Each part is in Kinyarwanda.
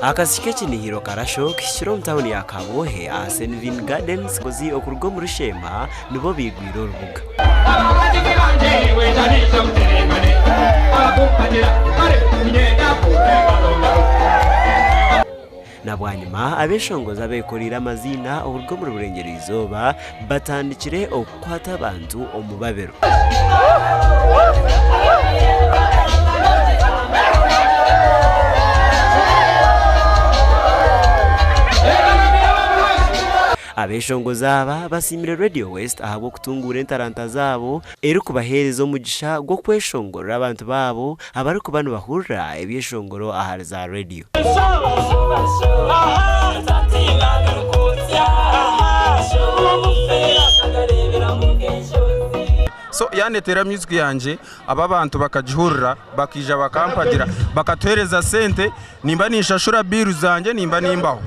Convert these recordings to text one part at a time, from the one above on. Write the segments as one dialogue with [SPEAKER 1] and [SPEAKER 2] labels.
[SPEAKER 1] Akasiki Ekinihiiro Karasho kishiro mtawuni ya Kabwohe a Senevin Gardens kozi okurgo mu Rushema nibo bigwira urubuga. Nabwanyuma abeshongozi abekorera amazina uburgo mu burengero izoba batandikire okukwata abantu omubabero. Abeshongozi aba basimire Radio West ahabwo kutungura entaranta zabo eri kubahereza umugisha gwo kweshongora abantu babo abari kubano bahurira ebyeshongoro ahari za radio.
[SPEAKER 2] So yanetera music yanje aba bantu bakajihurira bakija bakampagira bakatwereza sente nimba nishashura biru zanje nimba nimbaho.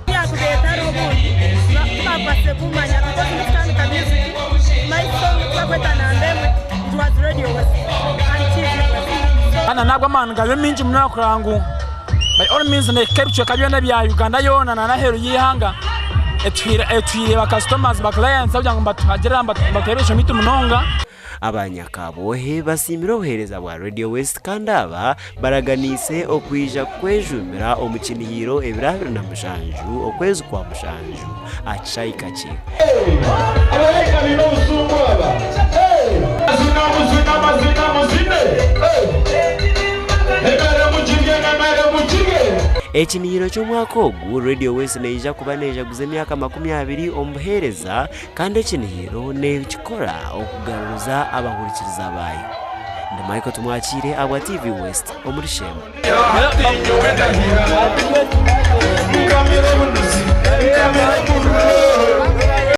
[SPEAKER 3] Ana nagwa manga beminji munakurangu by all means ne capture kabyona bya Uganda yona na hero yihanga etwire ba customers ba clients abyango batagera bateresha mitu munonga.
[SPEAKER 1] Abanyakabwohe basimira obuhereza bwa Radio West kandi aba baraganise okwija kwejumira Ekinihiiro ebirabiro na mushanju okwezi kwa mushanju achayikache. Ekinihiiro cy'umwaka ogwo Radio West neija kubaneja guze emyaka 20 omuhereza kandi Ekinihiiro nekikora okugaruza abahurikiriza bayo. Ndamaiko tumwakire abwa TV West omurushema.